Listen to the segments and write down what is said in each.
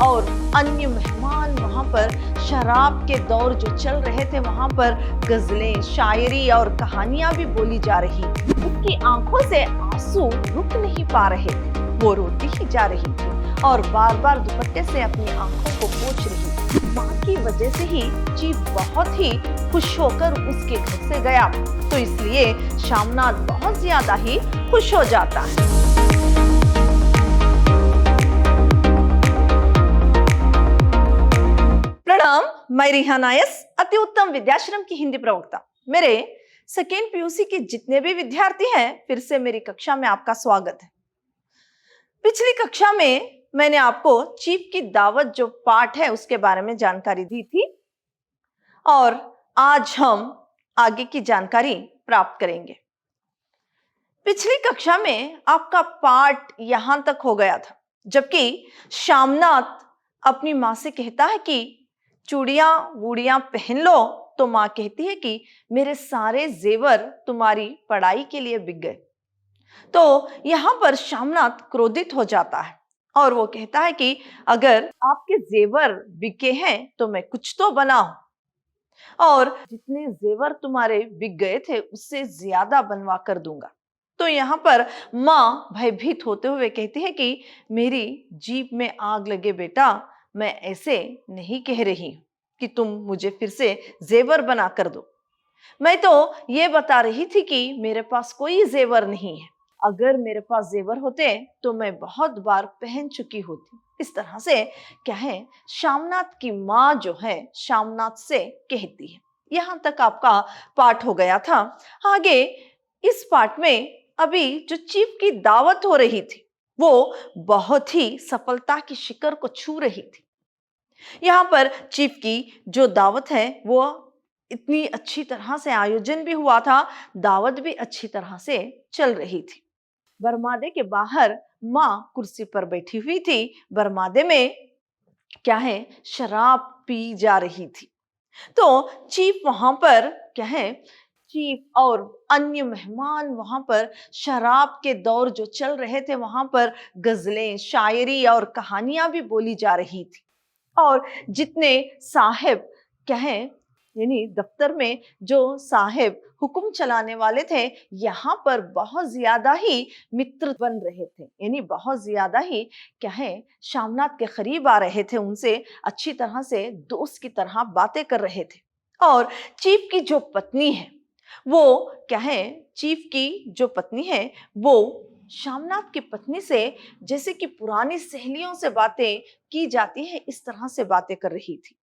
और अन्य मेहमान वहां पर शराब के दौर जो चल रहे थे, वहां पर गजलें, शायरी और कहानियां भी बोली जा रही। उसकी आंखों से आंसू रुक नहीं पा रहे थे, वो रोती ही जा रही थी और बार बार दुपट्टे से अपनी आंखों को पोंछ रही। माँ की वजह से ही चीफ बहुत ही खुश होकर उसके घर से गया, तो इसलिए शामनाथ बहुत ज्यादा ही खुश हो जाता है। प्रणाम, मैं रिहाना एस, अति उत्तम विद्याश्रम की हिंदी प्रवक्ता। मेरे सेकेंड पीयूसी के जितने भी विद्यार्थी हैं, फिर से मेरी कक्षा में आपका स्वागत है। पिछली कक्षा में मैंने आपको चीफ की दावत जो पाठ है उसके बारे में जानकारी दी थी और आज हम आगे की जानकारी प्राप्त करेंगे। पिछली कक्षा में आपका पाठ यहां तक हो गया था, जबकि शामनाथ अपनी माँ से कहता है कि चूड़ियां वूड़ियां पहन लो, तो माँ कहती है कि मेरे सारे जेवर तुम्हारी पढ़ाई के लिए बिक गए। तो यहां पर शामनाथ क्रोधित हो जाता है और वो कहता है कि अगर आपके जेवर बिके हैं तो मैं कुछ तो बनाऊं, और जितने जेवर तुम्हारे बिक गए थे उससे ज्यादा बनवा कर दूंगा। तो यहाँ पर माँ भयभीत होते हुए कहती है कि मेरी जीभ में आग लगे बेटा, मैं ऐसे नहीं कह रही कि तुम मुझे फिर से जेवर बना कर दो। मैं तो ये बता रही थी कि मेरे पास कोई जेवर नहीं है। अगर मेरे पास जेवर होते तो मैं बहुत बार पहन चुकी होती। इस तरह से क्या है, शामनाथ की माँ जो है शामनाथ से कहती है। यहां तक आपका पाठ हो गया था। आगे इस पाठ में अभी जो चीफ की दावत हो रही थी वो बहुत ही सफलता की शिखर को छू रही थी। यहाँ पर चीफ की जो दावत है वो इतनी अच्छी तरह से आयोजन भी हुआ था, दावत भी अच्छी तरह से चल रही थी। बरमादे के बाहर माँ कुर्सी पर बैठी हुई थी। बरमादे में क्या है, शराब पी जा रही थी। तो चीफ वहां पर क्या है, चीफ और अन्य मेहमान वहां पर शराब के दौर जो चल रहे थे, वहां पर गजलें, शायरी और कहानियां भी बोली जा रही थी। और जितने साहेब क्या है, यानी दफ्तर में जो साहेब हुक्म चलाने वाले थे, यहाँ पर बहुत ज्यादा ही मित्र बन रहे थे, यानी बहुत ज्यादा ही क्या है, शामनाथ के करीब आ रहे थे, उनसे अच्छी तरह से दोस्त की तरह बातें कर रहे थे। और चीफ की जो पत्नी है वो क्या है, चीफ की जो पत्नी है वो शामनाथ की पत्नी से जैसे कि पुरानी सहेलियों से बातें की जाती है, इस तरह से बातें कर रही थी।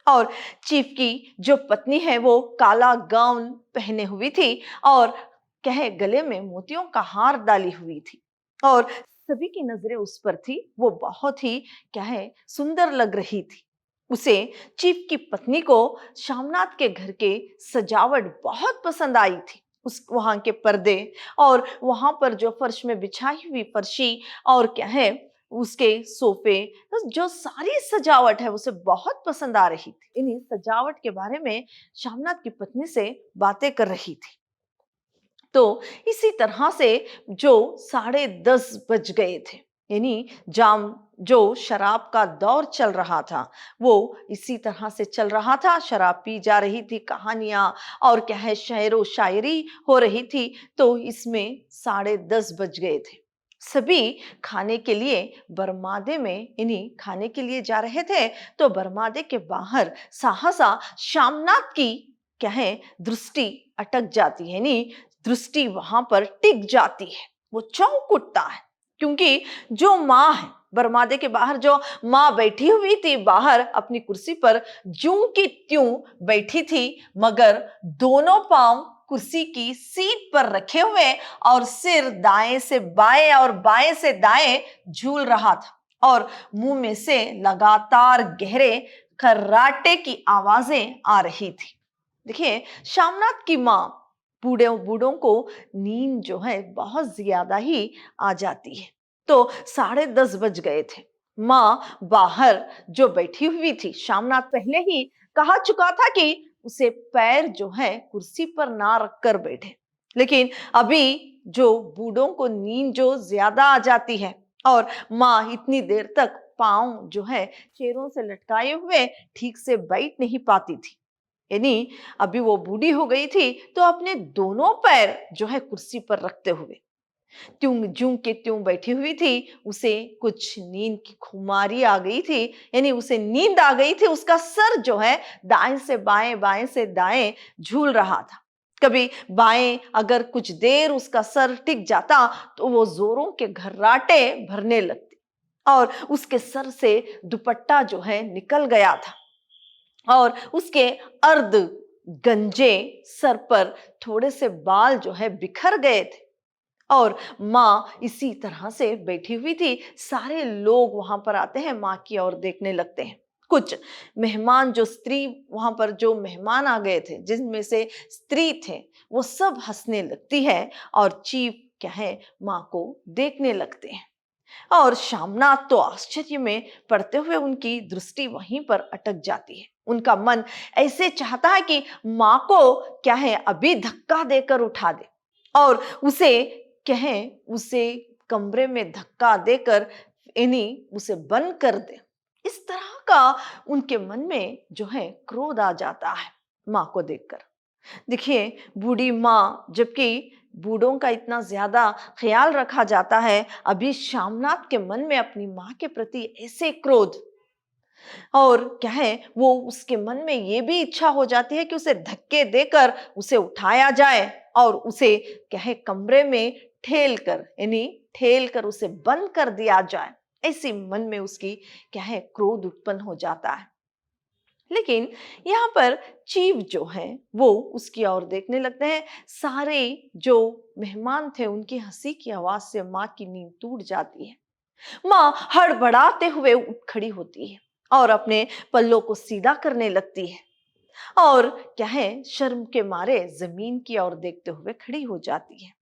और चीफ की जो पत्नी है वो काला गाउन पहने हुई थी और क्या है, गले में मोतियों का हार डाली हुई थी और सभी की नजरें उस पर थी। वो बहुत ही क्या है, सुंदर लग रही थी। उसे चीफ की पत्नी को शामनाथ के घर के सजावट बहुत पसंद आई थी। उस वहां के पर्दे और वहां पर जो फर्श में बिछाई हुई फर्शी और क्या है, उसके सोफे, जो सारी सजावट है उसे बहुत पसंद आ रही थी। इन्हीं सजावट के बारे में शामनाथ की पत्नी से बातें कर रही थी। तो इसी तरह से जो 10:30 बज गए थे, यानी जाम जो शराब का दौर चल रहा था वो इसी तरह से चल रहा था। शराब पी जा रही थी, कहानियां और क्या है, शेरो शायरी हो रही थी। तो इसमें 10:30 बज गए थे। सभी खाने के लिए बरमादे में इन्हीं खाने के लिए जा रहे थे। तो बरमादे के बाहर सहसा शामनाथ की क्या है, दृष्टि अटक जाती है, यानी दृष्टि वहां पर टिक जाती है। वो चौंक उठता है क्योंकि जो माँ है, बरमादे के बाहर जो माँ बैठी हुई थी बाहर अपनी कुर्सी पर, ज्यों की त्यों बैठी थी, मगर दोनों पांव कुर्सी की सीट पर रखे हुए और सिर दाएं से बाएं और बाएं से दाएं झूल रहा था और मुंह में से लगातार गहरे खर्राटे की आवाजें आ रही थी। देखिए, शामनाथ की माँ, बूढ़े बूढ़ों को नींद जो है बहुत ज्यादा ही आ जाती है। तो 10:30 बज गए थे। माँ बाहर जो बैठी हुई थी, शामनाथ पहले ही कहा चुका था कि उसे पैर जो है कुर्सी पर ना रखकर बैठे, लेकिन अभी जो बूढ़ों को नींद जो ज्यादा आ जाती है और माँ इतनी देर तक पांव जो है चेहरों से लटकाए हुए ठीक से बैठ नहीं पाती थी। यानी अभी वो बूढ़ी हो गई थी तो अपने दोनों पैर जो है कुर्सी पर रखते हुए त्यों ज्यों के त्यों बैठी हुई थी। उसे कुछ नींद की खुमारी आ गई थी, यानी उसे नींद आ गई थी। उसका सर जो है दाएं से बाएं बाएं से दाएं झूल रहा था। कभी बाएं अगर कुछ देर उसका सर टिक जाता तो वो जोरों के घर्राटे भरने लगती और उसके सर से दुपट्टा जो है निकल गया था और उसके अर्ध गंजे सर पर थोड़े से बाल जो है बिखर गए थे और माँ इसी तरह से बैठी हुई थी। सारे लोग वहां पर आते हैं, माँ की ओर देखने लगते हैं। कुछ मेहमान जो स्त्री वहां पर जो मेहमान आ गए थे जिनमें से स्त्री थे वो सब हंसने लगती है और चीफ क्या है माँ को देखने लगते हैं। और शामनाथ तो आश्चर्य में पड़ते हुए उनकी दृष्टि वहीं पर अटक जाती है। उनका मन ऐसे चाहता है कि माँ को क्या है अभी धक्का देकर उठा दे और उसे कहें उसे कमरे में धक्का देकर इन्हीं उसे बंद कर दे। इस तरह का उनके मन में जो है क्रोध आ जाता है माँ को देखकर। देखिए बूढ़ी माँ, जबकि बूढ़ों का इतना ज्यादा ख्याल रखा जाता है, अभी शामनाथ के मन में अपनी माँ के प्रति ऐसे क्रोध और क्या है वो उसके मन में ये भी इच्छा हो जाती है कि उसे धक्के देकर उसे उठाया जाए और उसे क्या है कमरे में ठेल कर यानी ठेल कर उसे बंद कर दिया जाए। ऐसी मन में उसकी क्या है क्रोध उत्पन्न हो जाता है। लेकिन यहाँ पर चीफ जो है वो उसकी ओर देखने लगते हैं। सारे जो मेहमान थे उनकी हंसी की आवाज से माँ की नींद टूट जाती है। माँ हड़बड़ाते हुए उठ खड़ी होती है और अपने पल्लों को सीधा करने लगती है और क्या है शर्म के मारे जमीन की ओर देखते हुए खड़ी हो जाती है।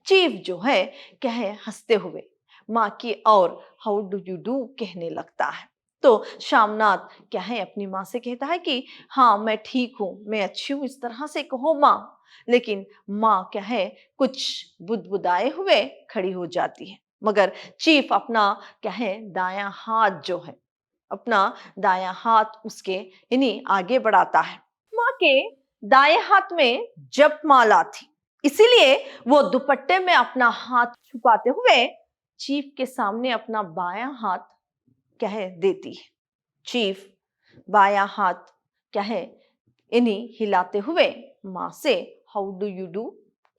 चीफ जो है क्या है हंसते हुए माँ की ओर हाउ डू यू डू कहने लगता है। तो शामनाथ क्या है अपनी माँ से कहता है कि हाँ मैं ठीक हूं, मैं अच्छी हूं, इस तरह से कहो माँ। लेकिन माँ क्या है कुछ बुदबुदाए हुए खड़ी हो जाती है। मगर चीफ अपना क्या है दायां हाथ जो है अपना दायां हाथ उसके इन्हीं आगे बढ़ाता है। माँ के दाएं हाथ में जपमाला थी, इसीलिए वो दुपट्टे में अपना हाथ छुपाते हुए चीफ के सामने अपना बायां हाथ क्या है देती है। चीफ बायां हाथ क्या है इन्हीं हिलाते हुए माँ से हाउ डू यू डू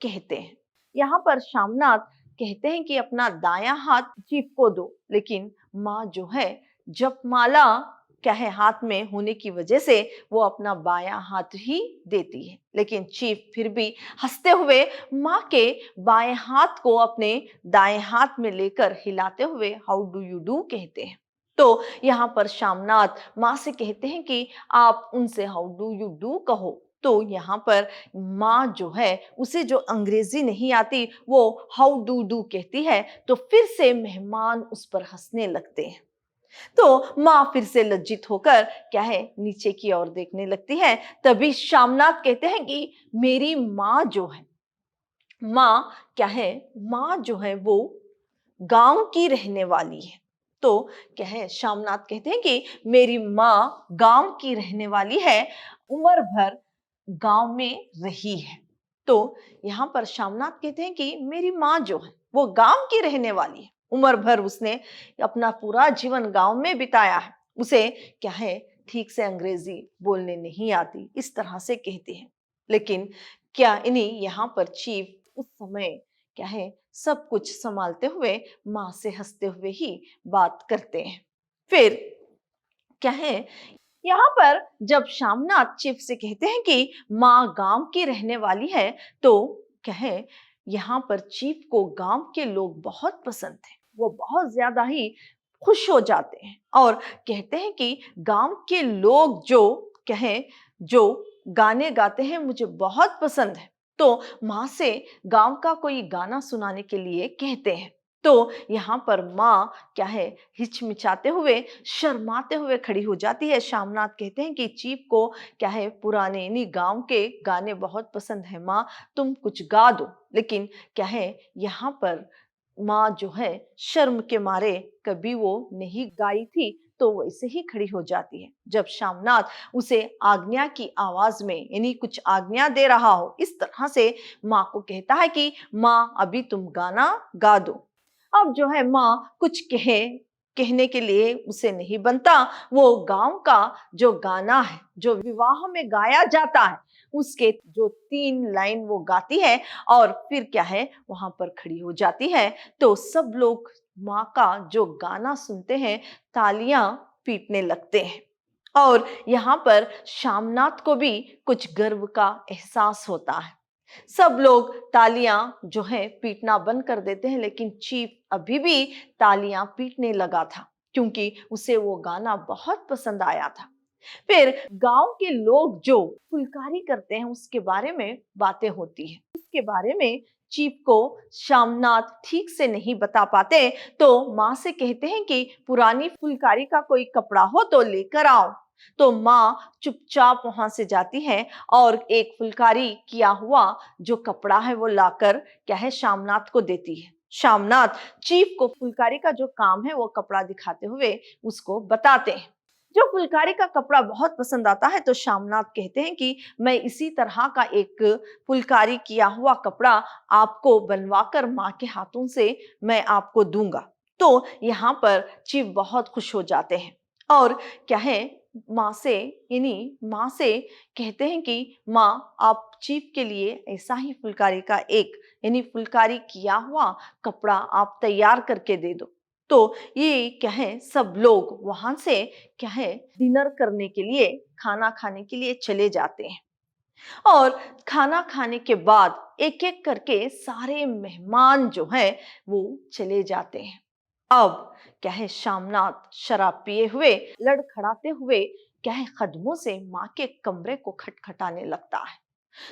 कहते हैं। यहाँ पर शामनाथ कहते हैं कि अपना दायां हाथ चीफ को दो, लेकिन माँ जो है जपमाला क्या है हाथ में होने की वजह से वो अपना बायां हाथ ही देती है। लेकिन चीफ फिर भी हंसते हुए माँ के बाएं हाथ को अपने दाएं हाथ में लेकर हिलाते हुए हाउ डू यू डू कहते हैं। तो यहाँ पर शामनाथ माँ से कहते हैं कि आप उनसे हाउ डू यू डू कहो। तो यहाँ पर माँ जो है उसे जो अंग्रेजी नहीं आती वो हाउ डू डू कहती है। तो फिर से मेहमान उस पर हंसने लगते हैं। तो माँ फिर से लज्जित होकर क्या है नीचे की ओर देखने लगती है। तभी शामनाथ कहते हैं कि मेरी माँ जो है माँ क्या है माँ जो है वो गांव की रहने वाली है। तो क्या है शामनाथ कहते हैं कि मेरी माँ गांव की रहने वाली है, उम्र भर गांव में रही है। तो यहाँ पर शामनाथ कहते हैं कि मेरी माँ जो है वो गांव की रहने वाली है, उम्र भर उसने अपना पूरा जीवन गांव में बिताया है, उसे क्या है ठीक से अंग्रेजी बोलने नहीं आती, इस तरह से कहते हैं। लेकिन क्या इन्हीं यहाँ पर चीफ उस समय क्या है सब कुछ संभालते हुए माँ से हंसते हुए ही बात करते हैं। फिर क्या है यहाँ पर जब शामनाथ चीफ से कहते हैं कि माँ गांव की रहने वाली है, तो क्या है यहाँ पर चीफ को गांव के लोग बहुत पसंद थे। वो बहुत ज्यादा ही खुश हो जाते हैं और कहते हैं कि गांव के लोग जो कहें जो गाने गाते हैं मुझे बहुत पसंद है। तो माँ से गांव का कोई गाना सुनाने के लिए कहते हैं। तो यहाँ पर माँ क्या है हिचमिचाते हुए शर्माते हुए खड़ी हो जाती है। शामनाथ कहते हैं कि चीफ को क्या है पुराने इन्हीं गांव के गाने बहुत पसंद है, माँ तुम कुछ गा दो। लेकिन क्या है यहाँ पर माँ जो है शर्म के मारे कभी वो नहीं गाई थी, तो वैसे ही खड़ी हो जाती है। जब शामनाथ उसे आज्ञा की आवाज में यानी कुछ आज्ञा दे रहा हो, इस तरह से माँ को कहता है कि माँ अभी तुम गाना गा दो। अब जो है माँ कुछ कहने के लिए उसे नहीं बनता। वो गांव का जो गाना है, जो विवाह में गाया जाता है, उसके जो 3 लाइन वो गाती है और फिर क्या है वहां पर खड़ी हो जाती है। तो सब लोग माँ का जो गाना सुनते हैं, तालियां पीटने लगते हैं। और यहाँ पर शामनाथ को भी कुछ गर्व का एहसास होता है। सब लोग तालियां जो है पीटना बंद कर देते हैं, लेकिन चीफ अभी भी तालियां पीटने लगा था, क्योंकि उसे वो गाना बहुत पसंद आया था। फिर गांव के लोग जो फुलकारी करते हैं उसके बारे में बातें होती है। उसके बारे में चीफ को शामनाथ ठीक से नहीं बता पाते, तो माँ से कहते हैं कि पुरानी फुलकारी का कोई कपड़ा हो तो लेकर आओ। तो माँ चुपचाप वहां से जाती है और एक फुलकारी किया हुआ जो कपड़ा है वो लाकर क्या है शामनाथ को देती है। शामनाथ चीफ को फुलकारी का जो काम है वो कपड़ा दिखाते हुए उसको बताते हैं। जो फुलकारी का कपड़ा बहुत पसंद आता है, तो शामनाथ कहते हैं कि मैं इसी तरह का एक फुलकारी किया हुआ कपड़ा आपको बनवाकर माँ के हाथों से मैं आपको दूंगा। तो यहाँ पर चीफ बहुत खुश हो जाते हैं और क्या है माँ से यानी माँ से कहते हैं कि माँ आप चीफ के लिए ऐसा ही फुलकारी का एक यानी फुलकारी किया हुआ कपड़ा आप तैयार करके दे दो। तो ये क्या है सब लोग वहां से क्या है डिनर करने के लिए, खाना खाने के लिए चले जाते हैं। और खाना खाने के बाद एक एक करके सारे मेहमान जो हैं वो चले जाते हैं। अब क्या है शामनाथ शराब पिए हुए लड़खड़ाते हुए क्या है कदमों से माँ के कमरे को खटखटाने लगता है।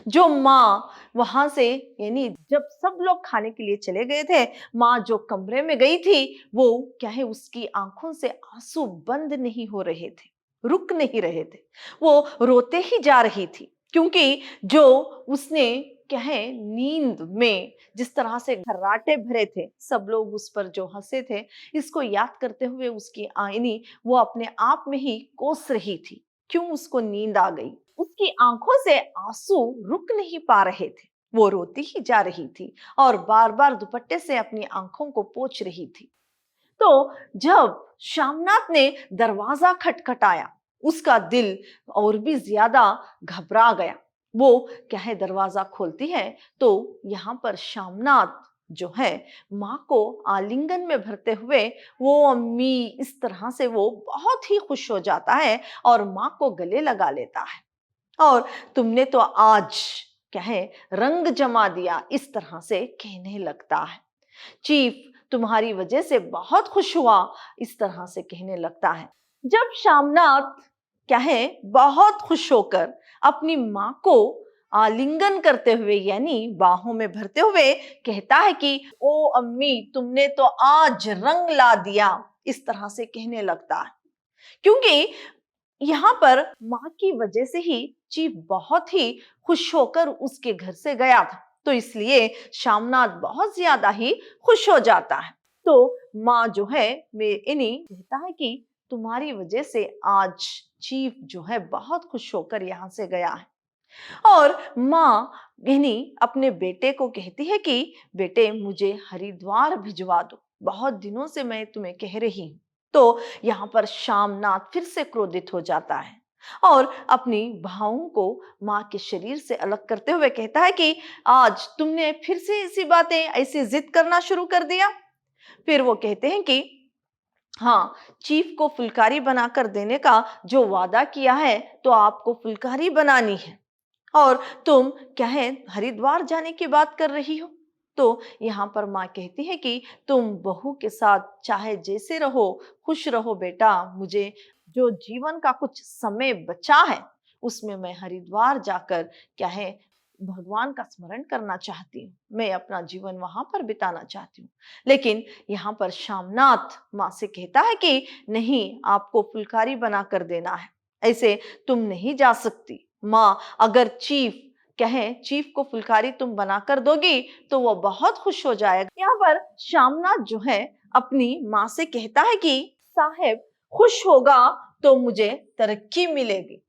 जो माँ वहां से यानी जब सब लोग खाने के लिए चले गए थे, माँ जो कमरे में गई थी वो क्या है उसकी आंखों से आंसू बंद नहीं हो रहे थे, रुक नहीं रहे थे। वो रोते ही जा रही थी, क्योंकि जो उसने क्या है नींद में जिस तरह से घर्राटे भरे थे, सब लोग उस पर जो हंसे थे, इसको याद करते हुए उसकी आईनी वो अपने आप में ही कोस रही थी। क्यों उसको नींद आ गई, उसकी आंखों से आंसू रुक नहीं पा रहे थे। वो रोती ही जा रही थी और बार बार दुपट्टे से अपनी आंखों को पोंछ रही थी। तो जब शामनाथ ने दरवाजा खटखटाया, उसका दिल और भी ज्यादा घबरा गया। वो क्या है दरवाजा खोलती है, तो यहाँ पर शामनाथ जो है माँ को आलिंगन में भरते हुए वो अम्मी इस तरह से वो बहुत ही खुश हो जाता है और माँ को गले लगा लेता है। और तुमने तो आज क्या है रंग जमा दिया, इस तरह से कहने लगता है। चीफ तुम्हारी वजह से बहुत खुश हुआ, इस तरह से कहने लगता है। जब शामनाथ क्या है बहुत खुश होकर अपनी माँ को आलिंगन करते हुए यानी बाहों में भरते हुए कहता है कि ओ अम्मी तुमने तो आज रंग ला दिया, इस तरह से कहने लगता है। क्योंकि यहाँ पर माँ की वजह से ही चीफ बहुत ही खुश होकर उसके घर से गया था, तो इसलिए शामनाथ बहुत ज्यादा ही खुश हो जाता है। तो माँ जो है मैं इन्हीं कहता है कि तुम्हारी वजह से आज चीफ जो है बहुत खुश होकर यहाँ से गया है। और माँ इन्हीं अपने बेटे को कहती है कि बेटे मुझे हरिद्वार भिजवा दो, बहुत दिनों से मैं तुम्हें कह रही हूँ। तो यहाँ पर शामनाथ फिर से क्रोधित हो जाता है और अपनी भावों को माँ के शरीर से अलग करते हुए कहता है कि आज तुमने फिर से ऐसी बातें ऐसी जिद करना शुरू कर दिया। फिर वो कहते हैं कि हाँ, चीफ को फुलकारी बनाकर देने का जो वादा किया है, तो आपको फुलकारी बनानी है और तुम क्या है हरिद्वार जाने की बात कर रही हो। तो यहाँ पर माँ कहती है कि तुम बहू के साथ चाहे जैसे रहो, खुश रहो बेटा, मुझे जो जीवन का कुछ समय बचा है उसमें मैं हरिद्वार जाकर क्या है भगवान का स्मरण करना चाहती हूँ, मैं अपना जीवन वहां पर बिताना चाहती हूँ। लेकिन यहाँ पर शामनाथ माँ से कहता है कि नहीं, आपको फुलकारी बना कर देना है, ऐसे तुम नहीं जा सकती। माँ अगर चीफ कहें चीफ को फुलकारी तुम बना कर दोगी तो वो बहुत खुश हो जाएगा। यहाँ पर श्यामनाथ जो है अपनी माँ से कहता है कि साहेब खुश होगा तो मुझे तरक्की मिलेगी।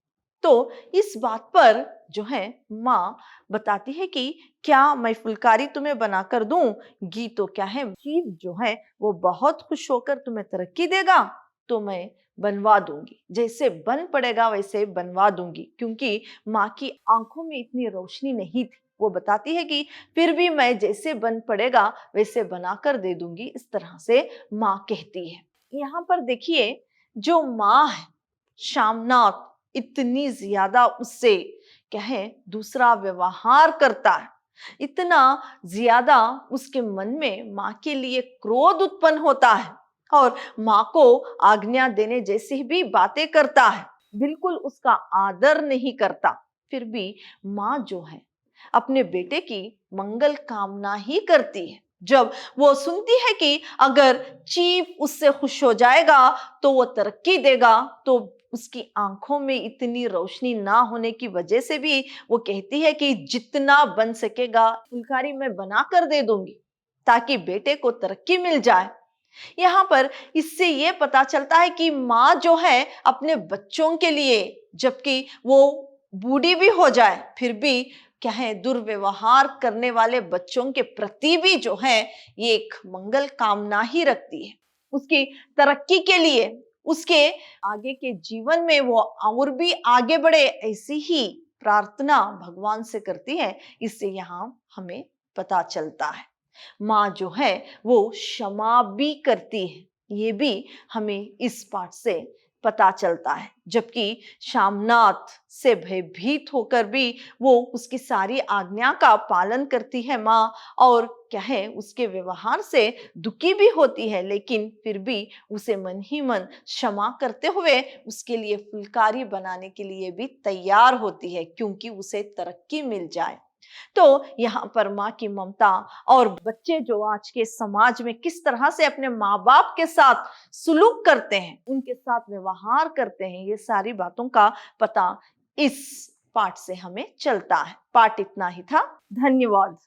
तो इस बात पर जो है माँ बताती है कि क्या मैं फुलकारी तुम्हें बनाकर दूंगी तो क्या है चीफ जो है वो बहुत खुश होकर तुम्हें तरक्की देगा, तो मैं बनवा दूंगी, जैसे बन पड़ेगा वैसे बनवा दूंगी। क्योंकि माँ की आंखों में इतनी रोशनी नहीं थी, वो बताती है कि फिर भी मैं जैसे बन पड़ेगा वैसे बनाकर दे दूंगी, इस तरह से माँ कहती है। यहाँ पर देखिए जो माँ है श्यामनाथ इतनी ज्यादा उससे क्या है दूसरा व्यवहार करता है, इतना ज्यादा उसके मन में माँ के लिए क्रोध उत्पन्न होता है और माँ को आज्ञा देने जैसी भी बातें करता है, बिल्कुल उसका आदर नहीं करता। फिर भी माँ जो है अपने बेटे की मंगल कामना ही करती है। जब वो सुनती है कि अगर चीफ उससे खुश हो जाएगा तो वो तरक्की देगा, तो उसकी आंखों में इतनी रोशनी ना होने की वजह से भी वो कहती है कि जितना बन सकेगा फुलकारी मैं बना कर दे दूंगी ताकि बेटे को तरक्की मिल जाए। यहाँ पर इससे ये पता चलता है कि माँ जो है अपने बच्चों के लिए, जबकि वो बूढ़ी भी हो जाए फिर भी क्या है दुर्व्यवहार करने वाले बच्चों के प्रति भी जो है ये एक मंगल कामना ही रखती है, उसकी तरक्की के लिए, उसके आगे के जीवन में वो और भी आगे बढ़े ऐसी ही प्रार्थना भगवान से करती है। इससे यहाँ हमें पता चलता है माँ जो है वो क्षमा भी करती है, ये भी हमें इस पाठ से पता चलता है। जबकि श्यामनाथ से भयभीत होकर भी वो उसकी सारी आज्ञा का पालन करती है माँ, और क्या है उसके व्यवहार से दुखी भी होती है, लेकिन फिर भी उसे मन ही मन क्षमा करते हुए उसके लिए फुलकारी बनाने के लिए भी तैयार होती है, क्योंकि उसे तरक्की मिल जाए। तो यहाँ पर माँ की ममता और बच्चे जो आज के समाज में किस तरह से अपने माँ बाप के साथ सुलूक करते हैं, उनके साथ व्यवहार करते हैं, ये सारी बातों का पता इस पाठ से हमें चलता है। पाठ इतना ही था। धन्यवाद।